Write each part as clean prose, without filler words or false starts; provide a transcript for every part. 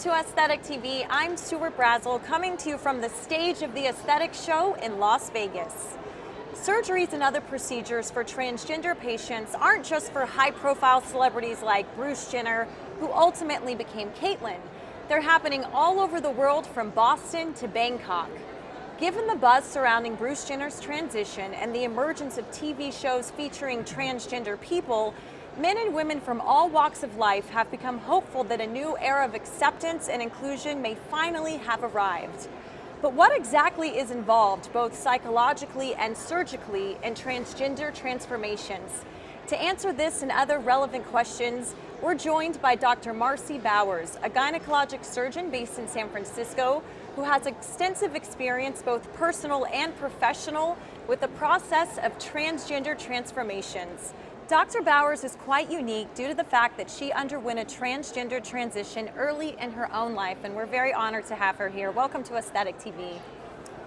to Aesthetic TV. I'm Stuart Brazell, coming to you from the stage of the Aesthetic Show in Las Vegas. Surgeries and other procedures for transgender patients aren't just for high-profile celebrities like Bruce Jenner, who ultimately became Caitlyn. They're happening all over the world, from Boston to Bangkok. Given the buzz surrounding Bruce Jenner's transition and the emergence of TV shows featuring transgender people, men and women from all walks of life have become hopeful that a new era of acceptance and inclusion may finally have arrived. But what exactly is involved, both psychologically and surgically, in transgender transformations? To answer this and other relevant questions, we're joined by Dr. Marci Bowers, a gynecologic surgeon based in San Francisco, who has extensive experience, both personal and professional, with the process of transgender transformations. Dr. Bowers is quite unique due to the fact that she underwent a transgender transition early in her own life, and we're very honored to have her here. Welcome to Aesthetic TV.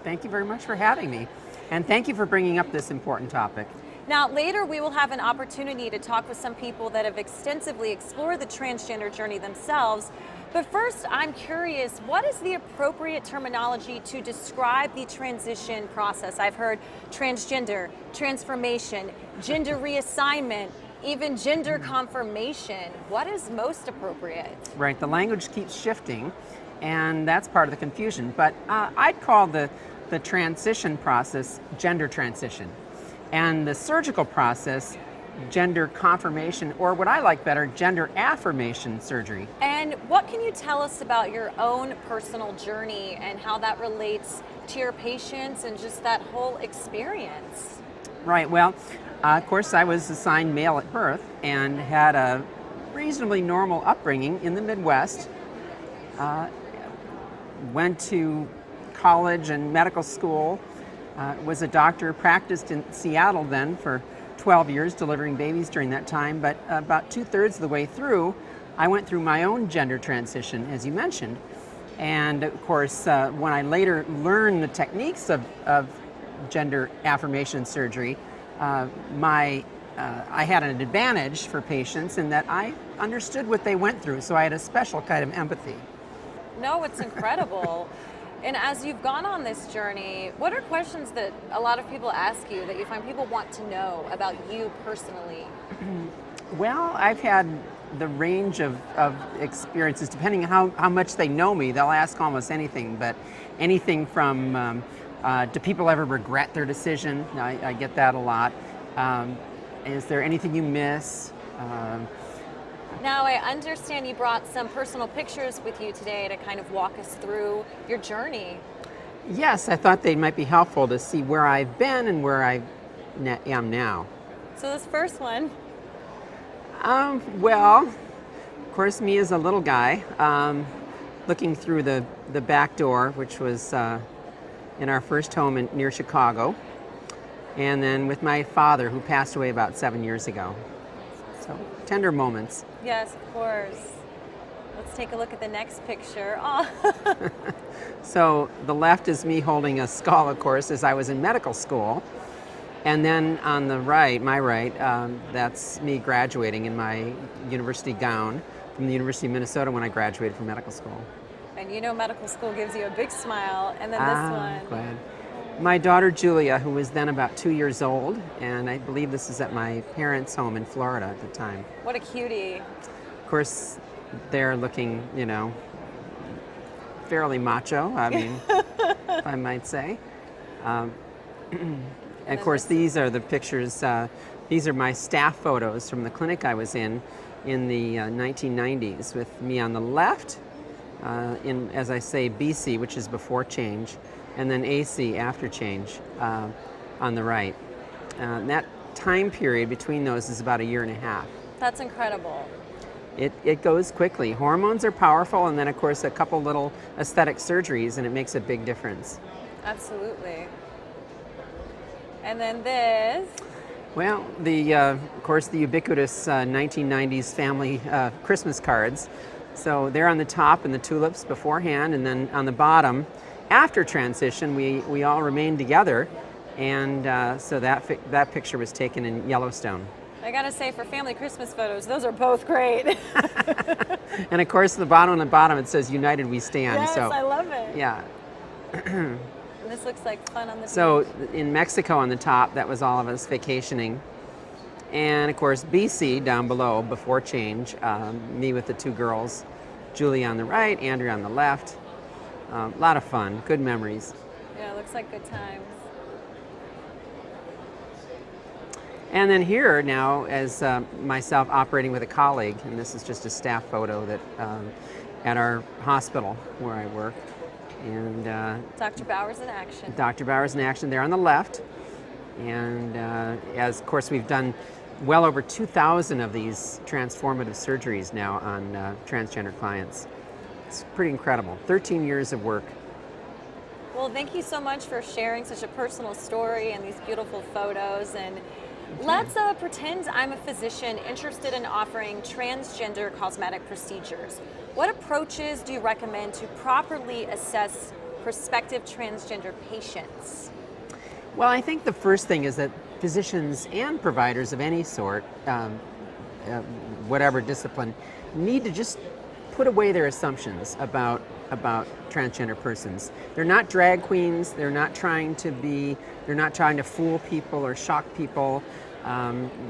Thank you very much for having me, and thank you for bringing up this important topic. Now, later we will have an opportunity to talk with some people that have extensively explored the transgender journey themselves. But first, I'm curious, what is the appropriate terminology to describe the transition process? I've heard transgender, transformation, gender reassignment, even gender confirmation. What is most appropriate? Right, the language keeps shifting, and that's part of the confusion. But I'd call the transition process gender transition, and the surgical process gender confirmation, or what I like better, gender affirmation surgery. And what can you tell us about your own personal journey and how that relates to your patients and just that whole experience? Right, well, of course I was assigned male at birth and had a reasonably normal upbringing in the Midwest. Went to college and medical school, was a doctor, practiced in Seattle then for 12 years, delivering babies during that time, but about 2/3 of the way through, I went through my own gender transition, as you mentioned. And of course, when I later learned the techniques of gender affirmation surgery, I had an advantage for patients in that I understood what they went through, so I had a special kind of empathy. No, it's incredible. And as you've gone on this journey, what are questions that a lot of people ask you that you find people want to know about you personally? Well, I've had the range of experiences, depending on how much they know me. They'll ask almost anything, but anything from, do people ever regret their decision? I get that a lot. Is there anything you miss? Now, I understand you brought some personal pictures with you today to kind of walk us through your journey. Yes, I thought they might be helpful to see where I've been and where I am now. So this first one. Well, of course, me as a little guy, looking through the back door, which was in our first home near Chicago, and then with my father, who passed away about 7 years ago. So, tender moments. Yes, of course. Let's take a look at the next picture. Oh. So the left is me holding a skull, of course, as I was in medical school. And then on the right, my right, that's me graduating in my university gown from the University of Minnesota when I graduated from medical school. And you know medical school gives you a big smile. And then this one. Glad. My daughter Julia, who was then about 2 years old, and I believe this is at my parents' home in Florida at the time. What a cutie. Of course, they're looking, fairly macho, I mean, if I might say. And of course, these are the pictures, these are my staff photos from the clinic I was in the 1990s, with me on the left, in, as I say, BC, which is before change, and then AC after change on the right. That time period between those is about 1.5 years. That's incredible. It goes quickly. Hormones are powerful, and then of course a couple little aesthetic surgeries, and it makes a big difference. Absolutely. And then this. Well, of course the ubiquitous 1990s family Christmas cards. So they're on the top in the tulips beforehand, and then on the bottom, after transition, we all remained together, and so that picture was taken in Yellowstone. I gotta say, for family Christmas photos, those are both great. And of course, the bottom on the bottom, it says "United We Stand." Yes, So I love it. yeah. And this looks like fun on the So beach. in Mexico on the top, that was all of us vacationing. And of course, BC down below, before change, me with the two girls, Julie on the right, Andrea on the left. A lot of fun, good memories. Yeah, it looks like good times. And then here now, as myself operating with a colleague, and this is just a staff photo that at our hospital where I work. And Dr. Bowers in action. Dr. Bowers in action there on the left. And as of course we've done well over 2,000 of these transformative surgeries now on transgender clients. It's pretty incredible. 13 years of work. Well, thank you so much for sharing such a personal story and these beautiful photos. And let's pretend I'm a physician interested in offering transgender cosmetic procedures. What approaches do you recommend to properly assess prospective transgender patients? Well, I think the first thing is that physicians and providers of any sort, whatever discipline, need to just put away their assumptions about transgender persons. They're not drag queens. They're not trying to fool people or shock people.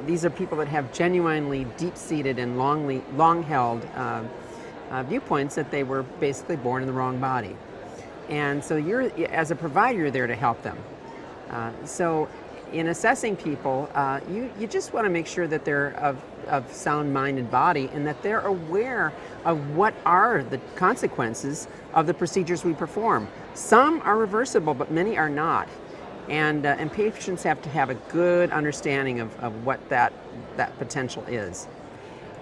These are people that have genuinely deep-seated and long-held viewpoints that they were basically born in the wrong body. And so as a provider, you're there to help them. So in assessing people, you just want to make sure that they're of sound mind and body, and that they're aware of what are the consequences of the procedures we perform. Some are reversible, but many are not. And patients have to have a good understanding of what that potential is.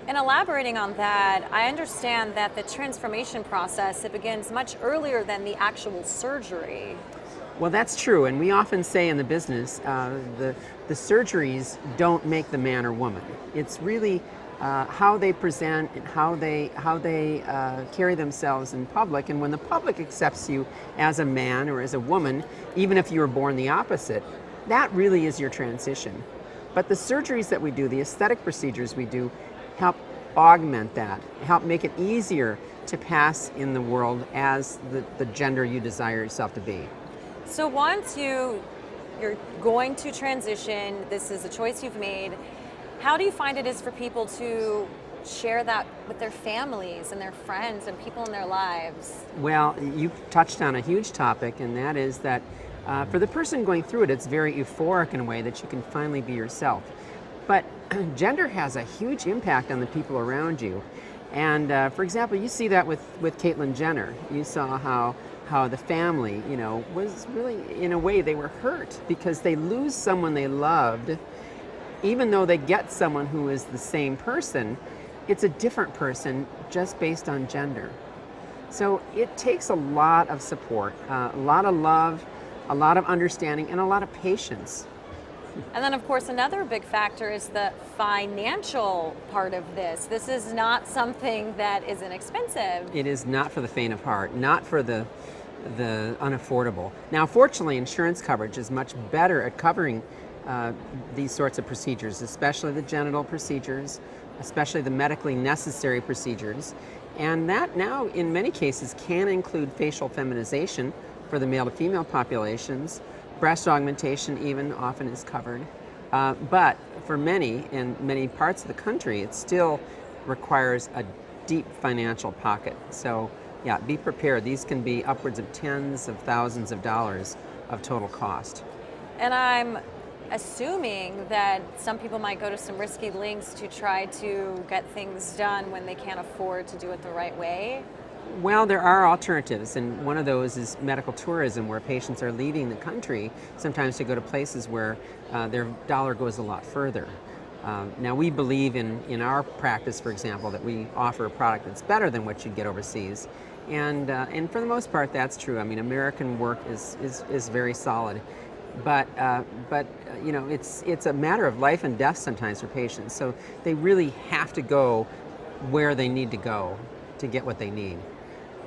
And elaborating on that, I understand that the transformation process, it begins much earlier than the actual surgery. Well, that's true, and we often say in the business, the surgeries don't make the man or woman. It's really how they present and how they carry themselves in public. And when the public accepts you as a man or as a woman, even if you were born the opposite, that really is your transition. But the surgeries that we do, the aesthetic procedures we do, help augment that, help make it easier to pass in the world as the gender you desire yourself to be. So once you're going to transition, this is a choice you've made, how do you find it is for people to share that with their families and their friends and people in their lives? Well, you touched on a huge topic, and that is that for the person going through it, it's very euphoric in a way that you can finally be yourself. But gender has a huge impact on the people around you. And for example, you see that with Caitlyn Jenner. You saw how the family, was really, in a way, they were hurt because they lose someone they loved. Even though they get someone who is the same person, it's a different person just based on gender. So it takes a lot of support, a lot of love, a lot of understanding, and a lot of patience. And then, of course, another big factor is the financial part of this. This is not something that is inexpensive. It is not for the faint of heart, not for the unaffordable. Now, fortunately, insurance coverage is much better at covering these sorts of procedures, especially the genital procedures, especially the medically necessary procedures. And that now, in many cases, can include facial feminization for the male to female populations. Breast augmentation even often is covered. But for many, in many parts of the country, it still requires a deep financial pocket. So yeah, be prepared. These can be upwards of tens of thousands of dollars of total cost. And I'm assuming that some people might go to some risky lengths to try to get things done when they can't afford to do it the right way. Well, there are alternatives, and one of those is medical tourism, where patients are leaving the country sometimes to go to places where their dollar goes a lot further. Now, we believe in our practice, for example, that we offer a product that's better than what you'd get overseas, and for the most part, that's true. I mean, American work is very solid, but it's a matter of life and death sometimes for patients. So they really have to go where they need to go to get what they need.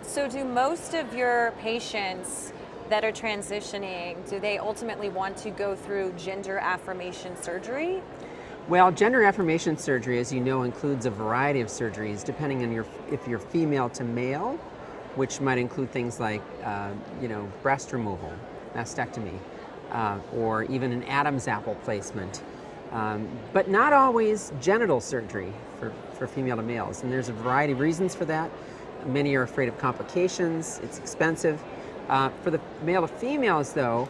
So do most of your patients that are transitioning, do they ultimately want to go through gender affirmation surgery? Well, gender affirmation surgery, as you know, includes a variety of surgeries depending on if you're female to male, which might include things like, breast removal, mastectomy, or even an Adam's apple placement. But not always genital surgery for female to males. And there's a variety of reasons for that. Many are afraid of complications, it's expensive. For the male to females, though,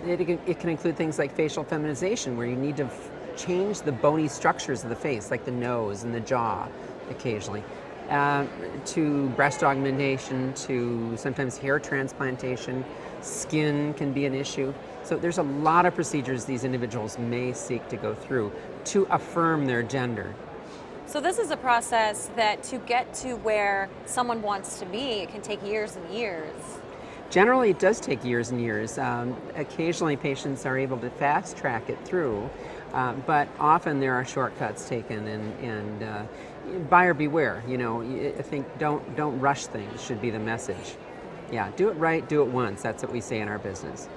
it can include things like facial feminization, where you need to change the bony structures of the face, like the nose and the jaw occasionally, to breast augmentation, to sometimes hair transplantation. Skin can be an issue. So there's a lot of procedures these individuals may seek to go through to affirm their gender. So this is a process that to get to where someone wants to be, it can take years and years. Generally, it does take years and years. Occasionally, patients are able to fast track it through, but often there are shortcuts taken, and buyer beware. I think don't rush things should be the message. Yeah, do it right, do it once. That's what we say in our business.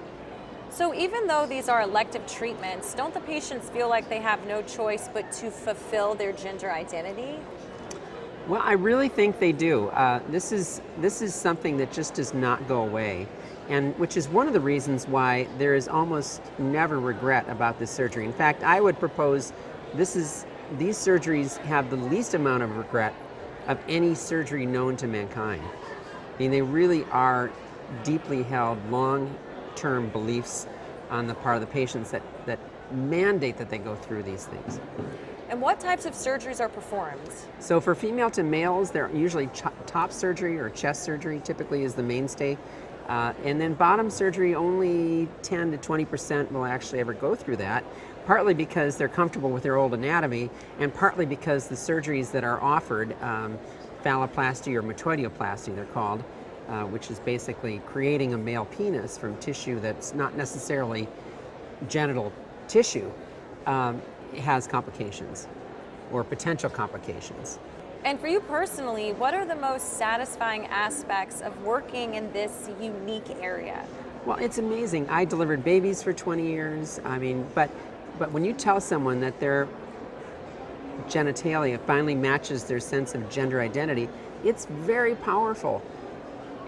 So even though these are elective treatments, don't the patients feel like they have no choice but to fulfill their gender identity? Well, I really think they do. This is something that just does not go away, and which is one of the reasons why there is almost never regret about this surgery. In fact, I would propose these surgeries have the least amount of regret of any surgery known to mankind. I mean, they really are deeply held, long-term beliefs on the part of the patients that mandate that they go through these things. And what types of surgeries are performed? So for female to males, they're usually top surgery or chest surgery typically is the mainstay. And then bottom surgery, only 10 to 20% will actually ever go through that, partly because they're comfortable with their old anatomy, and partly because the surgeries that are offered, phalloplasty or metoidioplasty they're called, which is basically creating a male penis from tissue that's not necessarily genital tissue, has complications or potential complications. And for you personally, what are the most satisfying aspects of working in this unique area? Well, it's amazing. I delivered babies for 20 years. I mean, but when you tell someone that their genitalia finally matches their sense of gender identity, it's very powerful.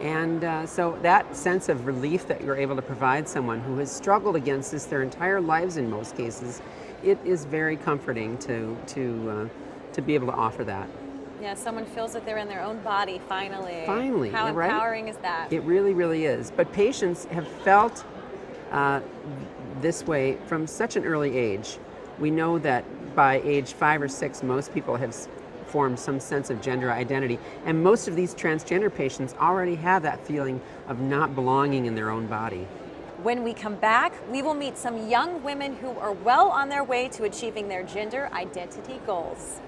And so that sense of relief that you're able to provide someone who has struggled against this their entire lives in most cases, it is very comforting to be able to offer that. Yeah, someone feels that they're in their own body finally. Finally, How right? empowering is that? It really, really is. But patients have felt this way from such an early age. We know that by age 5 or 6, most people have formed some sense of gender identity, and most of these transgender patients already have that feeling of not belonging in their own body. When we come back, we will meet some young women who are well on their way to achieving their gender identity goals.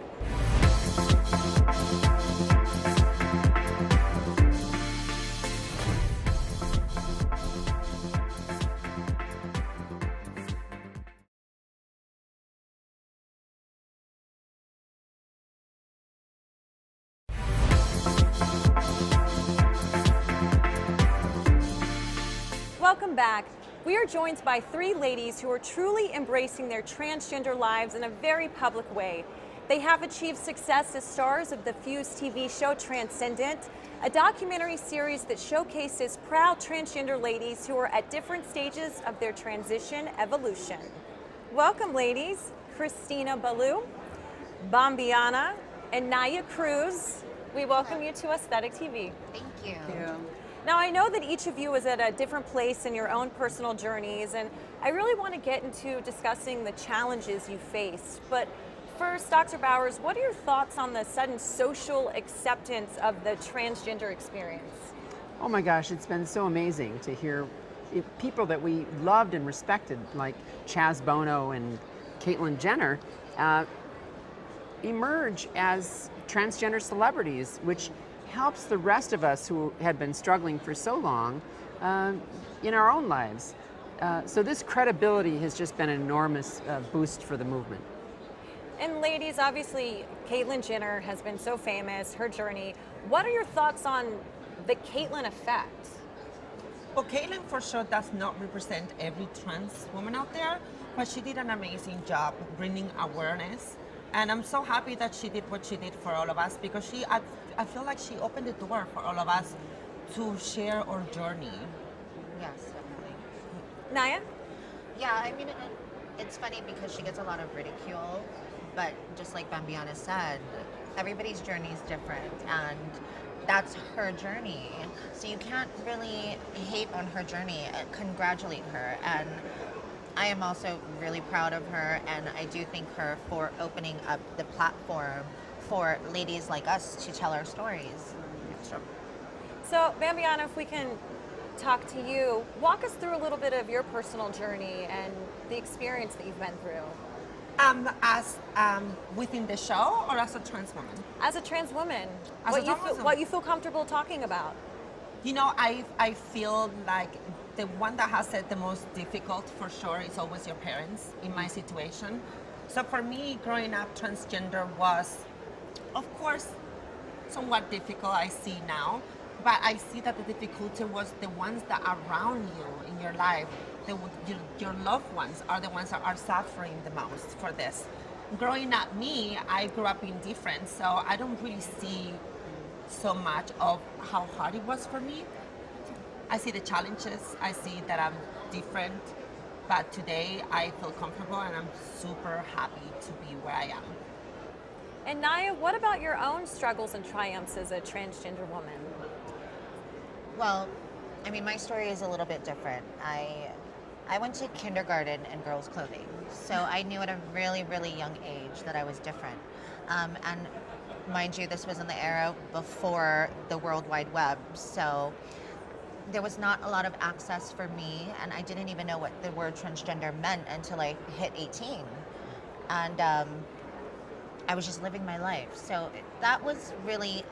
Welcome back. We are joined by 3 ladies who are truly embracing their transgender lives in a very public way. They have achieved success as stars of the Fuse TV show Transcendent, a documentary series that showcases proud transgender ladies who are at different stages of their transition evolution. Welcome, ladies. Christina Ballou, Bambiana, and Naya Cruz. We welcome you to Aesthetic TV. Thank you. Now, I know that each of you is at a different place in your own personal journeys, and I really want to get into discussing the challenges you faced. But first, Dr. Bowers, what are your thoughts on the sudden social acceptance of the transgender experience? Oh my gosh, it's been so amazing to hear people that we loved and respected, like Chaz Bono and Caitlyn Jenner, emerge as transgender celebrities, which helps the rest of us who had been struggling for so long in our own lives. So this credibility has just been an enormous boost for the movement. And ladies, obviously, Caitlyn Jenner has been so famous, her journey. What are your thoughts on the Caitlyn effect? Well, Caitlyn for sure does not represent every trans woman out there, But she did an amazing job bringing awareness. And I'm so happy that she did what she did for all of us, because I feel like she opened the door for all of us to share our journey. Yes, definitely. Naya? Yeah, I mean, it's funny because she gets a lot of ridicule, but just like Bambiana said, everybody's journey is different, and that's her journey. So you can't really hate on her journey, congratulate her. And I am also really proud of her, and I do thank her for opening up the platform for ladies like us to tell our stories. So, Bambiana, if we can talk to you, walk us through a little bit of your personal journey and the experience that you've been through. As within the show, or as a trans woman? As a trans woman, As what, a you trans feel, woman. what you feel comfortable talking about. You know, I feel like the one that has it the most difficult, for sure, is always your parents in my situation. So for me, growing up transgender was, of course, somewhat difficult, I see now. But I see that the difficulty was the ones that are around you in your life. Your loved ones are the ones that are suffering the most for this. Growing up, I grew up indifferent, so I don't really see so much of how hard it was for me. I see the challenges, I see that I'm different, but today I feel comfortable and I'm super happy to be where I am. And Naya, what about your own struggles and triumphs as a transgender woman? Well, I mean, my story is a little bit different. I went to kindergarten in girls' clothing, so I knew at a really, really young age that I was different. And mind you, this was in the era before the World Wide Web, so there was not a lot of access for me, and I didn't even know what the word transgender meant until I hit 18. And I was just living my life. So that was really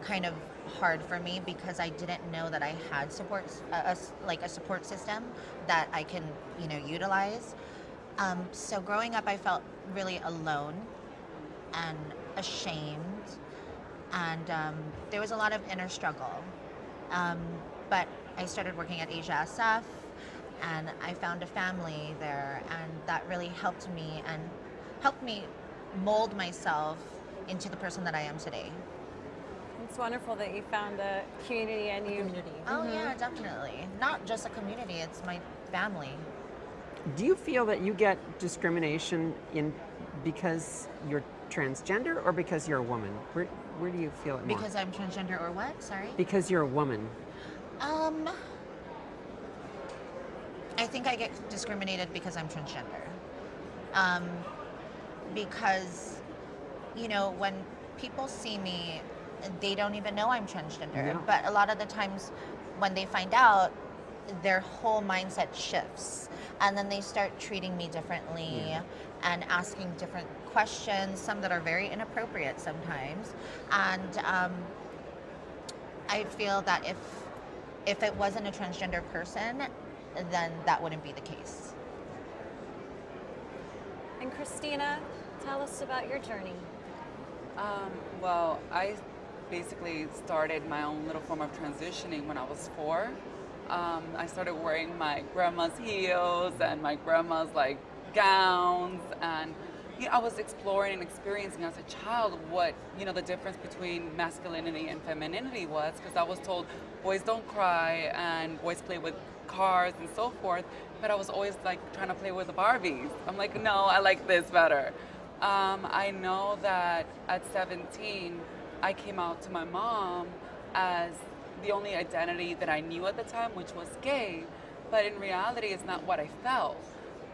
kind of hard for me because I didn't know that I had supports, like a support system that I can, utilize. So growing up, I felt really alone and ashamed, and there was a lot of inner struggle. But I started working at Asia SF, and I found a family there, and that really helped me mold myself into the person that I am today. It's wonderful that you found a community and you. Oh yeah, definitely. Not just a community; it's my family. Do you feel that you get discrimination because you're transgender or because you're a woman? Where do you feel it more? Because I'm transgender or what? Sorry? Because you're a woman. I think I get discriminated because I'm transgender. Because, when people see me, they don't even know I'm transgender. Yeah. But a lot of the times when they find out, their whole mindset shifts. And then they start treating me differently and asking different questions, some that are very inappropriate sometimes. And I feel that if it wasn't a transgender person, then that wouldn't be the case. And Christina, tell us about your journey. Well, I basically started my own little form of transitioning when I was 4. I started wearing my grandma's heels and my grandma's gowns, and I was exploring and experiencing as a child what the difference between masculinity and femininity was, because I was told boys don't cry and boys play with cars and so forth, but I was always trying to play with the Barbies. I'm like, no, I like this better. I know that at 17 I came out to my mom as the only identity that I knew at the time, which was gay, but in reality it's not what I felt.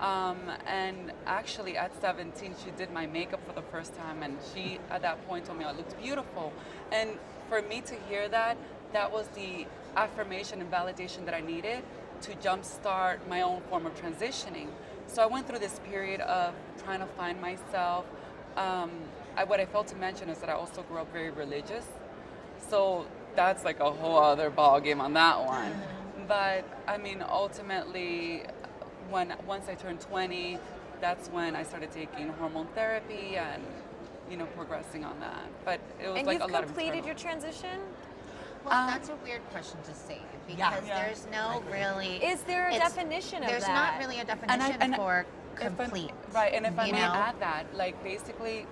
And actually at 17 she did my makeup for the first time, and she at that point told me I looked beautiful. And for me to hear that, that was the affirmation and validation that I needed to jumpstart my own form of transitioning. So I went through this period of trying to find myself. What I failed to mention is that I also grew up very religious. So that's a whole other ball game on that one. But I mean, ultimately, once I turned 20, that's when I started taking hormone therapy and progressing on that. But it was And a you've lot of completed internal. your transition? Well, that's a weird question to say because there's no really... Is there a definition of There's that? not really a definition for complete. Right, and if I you may know? add that, like basically,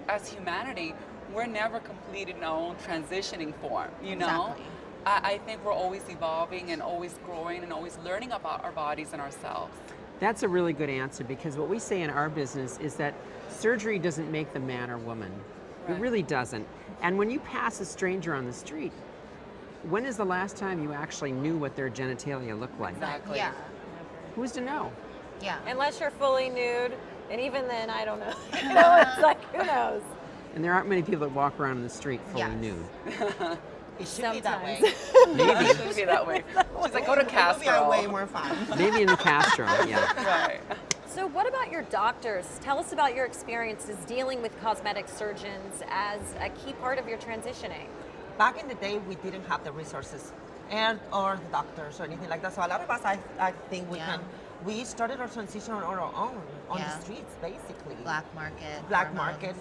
as humanity, we're never complete in our own transitioning form, you know? Exactly. I think we're always evolving and always growing and always learning about our bodies and ourselves. That's a really good answer, because what we say in our business is that surgery doesn't make the man or woman. It Right. really doesn't. And when you pass a stranger on the street, when is the last time you actually knew what their genitalia looked like? Exactly. Yeah. Who's to know? Yeah. Unless you're fully nude, and even then, I don't know. You know, it's like, who knows? And there aren't many people that walk around in the street fully Yes. nude. It should be that way. Sometimes. It should be that way. She's like, go to Movies are Castro. way more fun. Maybe in the Castro, yeah. Right. So what about your doctors? Tell us about your experiences dealing with cosmetic surgeons as a key part of your transitioning. Back in the day, we didn't have the resources and or the doctors or anything like that. So a lot of us, I think we started our transition on our own, on Yeah. the streets, basically. Black market. Black hormones. market,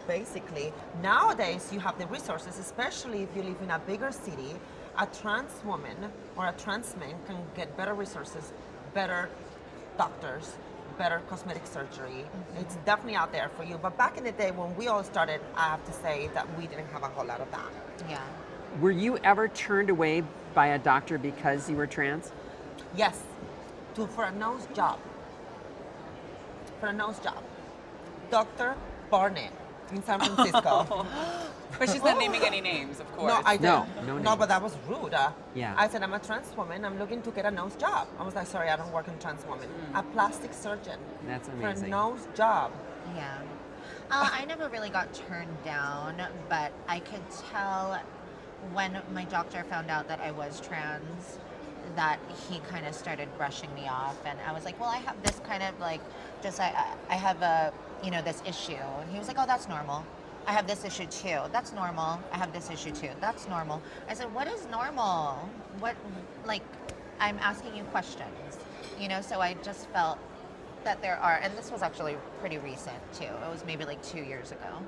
basically. Nowadays, you have the resources, especially if you live in a bigger city. A trans woman or a trans man can get better resources, better doctors, better cosmetic surgery. It's definitely out there for you. But back in the day when we all started, I have to say that we didn't have a whole lot of that. Yeah. Were you ever turned away by a doctor because you were trans? Yes, for a nose job. For a nose job. Dr. Barnett in San Francisco. But she's not naming any names, of course. No, I No, didn't. no No, names. but that was rude. Yeah. I said, I'm a trans woman. I'm looking to get a nose job. I was like, sorry, I don't work in trans woman. A plastic surgeon. That's For a amazing. nose job. Yeah. I never really got turned down, but I could tell when my doctor found out that I was trans that he kind of started brushing me off, and I was like, well, I have this kind of like, just I have a, you know, this issue, and he was like, oh, that's normal. I have this issue too. That's normal. I have this issue too. That's normal. I said, what is normal? What, like, I'm asking you questions, you know, so I just felt that there are, and this was actually pretty recent too. It was maybe like 2 years ago.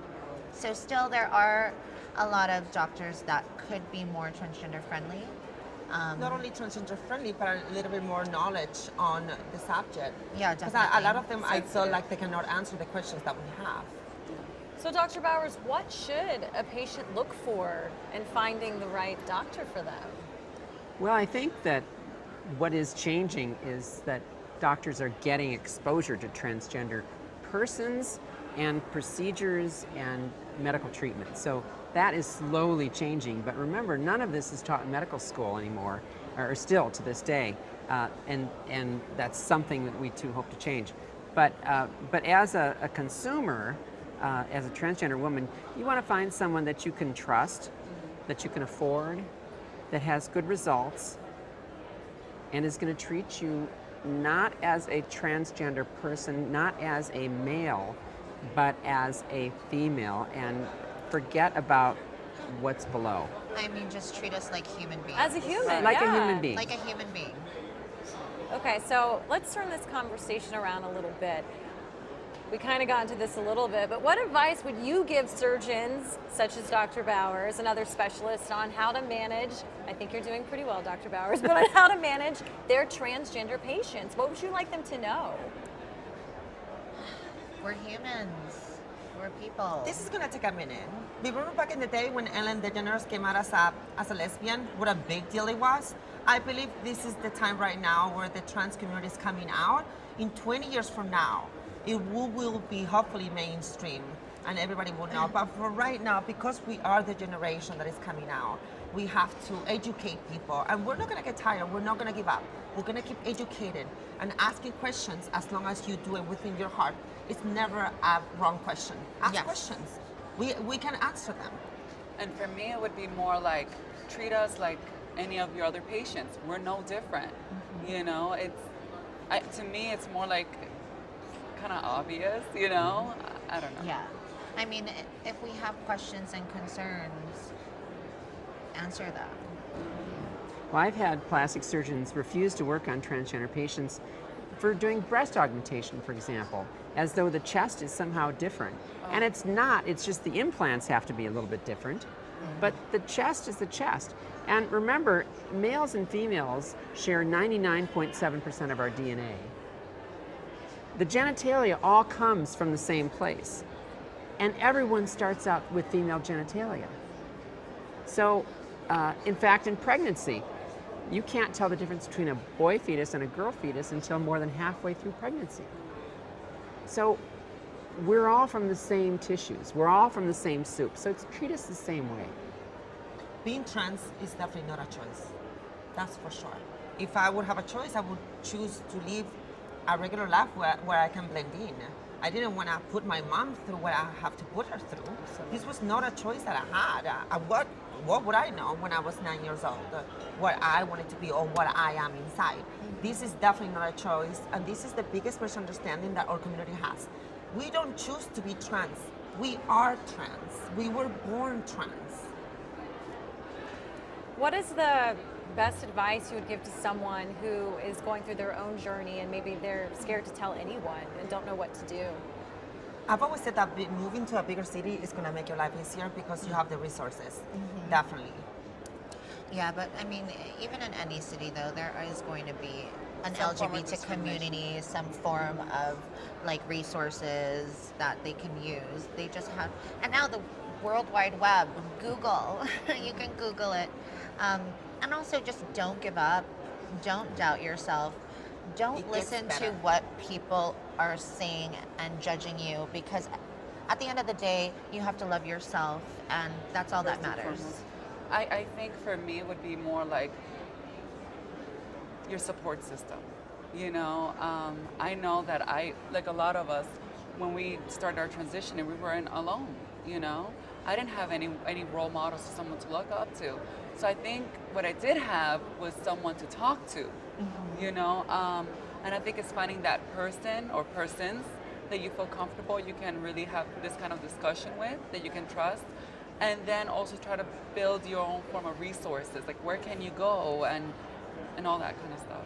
So still there are a lot of doctors that could be more transgender friendly. Not only transgender friendly, but a little bit more knowledge on the subject. Yeah, Because definitely. a lot of them, I feel like they cannot answer the questions that we have. So Dr. Bowers, what should a patient look for in finding the right doctor for them? Well, I think that what is changing is that doctors are getting exposure to transgender persons and procedures and medical treatment. So that is slowly changing. But remember, none of this is taught in medical school anymore, or still to this day. And that's something that we too hope to change. But as a consumer, as a transgender woman, you want to find someone that you can trust, that you can afford, that has good results, and is going to treat you not as a transgender person, not as a male, but as a female, and forget about what's below. I mean, just treat us like human beings. As a human, Like a yeah. human being. Like a human being. Okay, so let's turn this conversation around a little bit. We kind of got into this a little bit, but what advice would you give surgeons, such as Dr. Bowers and other specialists, on how to manage, I think you're doing pretty well, Dr. Bowers, but on how to manage their transgender patients? What would you like them to know? We're humans. We're people. This is gonna take a minute. Remember back in the day when Ellen DeGeneres came out as a lesbian, what a big deal it was? I believe this is the time right now where the trans community is coming out. In 20 years from now, it will be hopefully mainstream and everybody will know. But for right now, because we are the generation that is coming out, we have to educate people, and we're not gonna get tired, we're not gonna give up. We're gonna keep educated and asking questions as long as you do it within your heart. It's never a wrong question. Ask Yes. questions. We can answer them. And for me, it would be more like, treat us like any of your other patients. We're no different. You know, to me, it's more like kind of obvious, you know? I don't know. Yeah. I mean, if we have questions and concerns, answer them. Well, I've had plastic surgeons refuse to work on transgender patients for doing breast augmentation, for example, as though the chest is somehow different. And it's not, it's just the implants have to be a little bit different, but the chest is the chest. And remember, males and females share 99.7% of our DNA. The genitalia all comes from the same place. And everyone starts out with female genitalia. So, in fact, in pregnancy, you can't tell the difference between a boy fetus and a girl fetus until more than halfway through pregnancy. So, we're all from the same tissues. We're all from the same soup. So, treat us the same way. Being trans is definitely not a choice. That's for sure. If I would have a choice, I would choose to live a regular life where I can blend in. I didn't want to put my mom through what I have to put her through. This was not a choice that I had. What would I know when I was 9 years old? What I wanted to be or what I am inside. This is definitely not a choice, and this is the biggest misunderstanding that our community has. We don't choose to be trans. We are trans. We were born trans. What is the best advice you would give to someone who is going through their own journey and maybe they're scared to tell anyone and don't know what to do? I've always said that moving to a bigger city is going to make your life easier because you have the resources. Definitely. Yeah, but I mean, even in any city though, there is going to be an Some form of LGBT community, some form of like resources that they can use. They just have, and now the World Wide Web, Google, you can Google it. And also just don't give up, don't doubt yourself, don't listen to what people are saying and judging you, because at the end of the day, you have to love yourself, and that's all that matters. I think for me it would be more like your support system. You know, I know that like a lot of us, when we started our transition, we weren't alone, you know? I didn't have any role models or someone to look up to. So I think what I did have was someone to talk to, you know? And I think it's finding that person or persons that you feel comfortable, you can really have this kind of discussion with, that you can trust. And then also try to build your own form of resources, like where can you go and all that kind of stuff.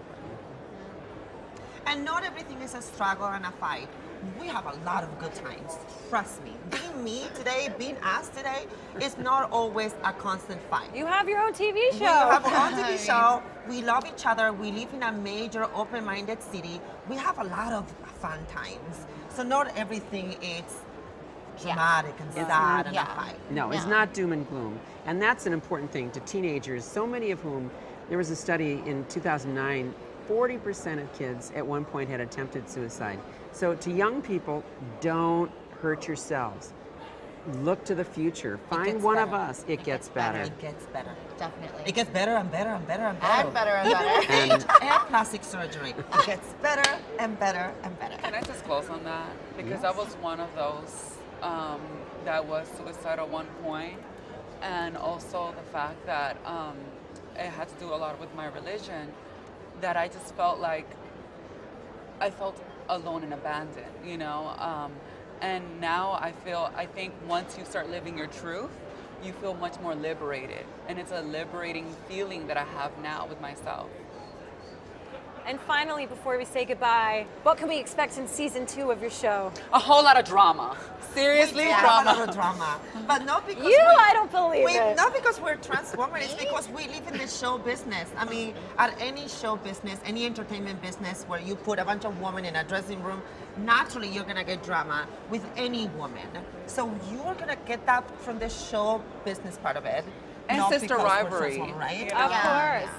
And not everything is a struggle and a fight. We have a lot of good times. Trust me. Being me today, being us today, is not always a constant fight. You have your own TV show. We have our own TV show. We love each other. We live in a major open-minded city. We have a lot of fun times. So not everything is dramatic and sad and a fight. No, it's not doom and gloom. And that's an important thing to teenagers, so many of whom, there was a study in 2009, 40% of kids at one point had attempted suicide. So to young people, don't hurt yourselves. Look to the future. Find one of us. It gets better. It gets better. Definitely. It gets better and better and better and better. And better and better. And plastic surgery. It gets better and better and better. Can I just close on that? Because I was one of those that was suicidal at one point, and also the fact that it had to do a lot with my religion, that I just felt like I felt alone and abandoned, you know? And now I think once you start living your truth, you feel much more liberated. And it's a liberating feeling that I have now with myself. And finally, before we say goodbye, what can we expect in season 2 of your show? A whole lot of drama. Seriously, drama. A lot of drama. But not because I don't believe it. Not because we're trans women, it's because we live in the show business. I mean, at any show business, any entertainment business where you put a bunch of women in a dressing room, naturally you're gonna get drama with any woman. So you're gonna get that from the show business part of it. And not sister because we're rivalry. trans women, right? Of course.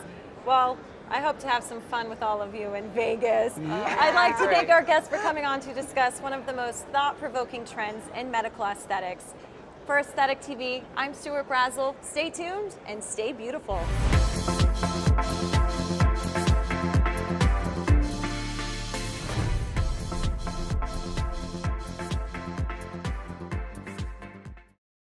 Well, I hope to have some fun with all of you in Vegas. I'd like to thank our guests for coming on to discuss one of the most thought-provoking trends in medical aesthetics. For Aesthetic TV, I'm Stuart Brazell. Stay tuned and stay beautiful.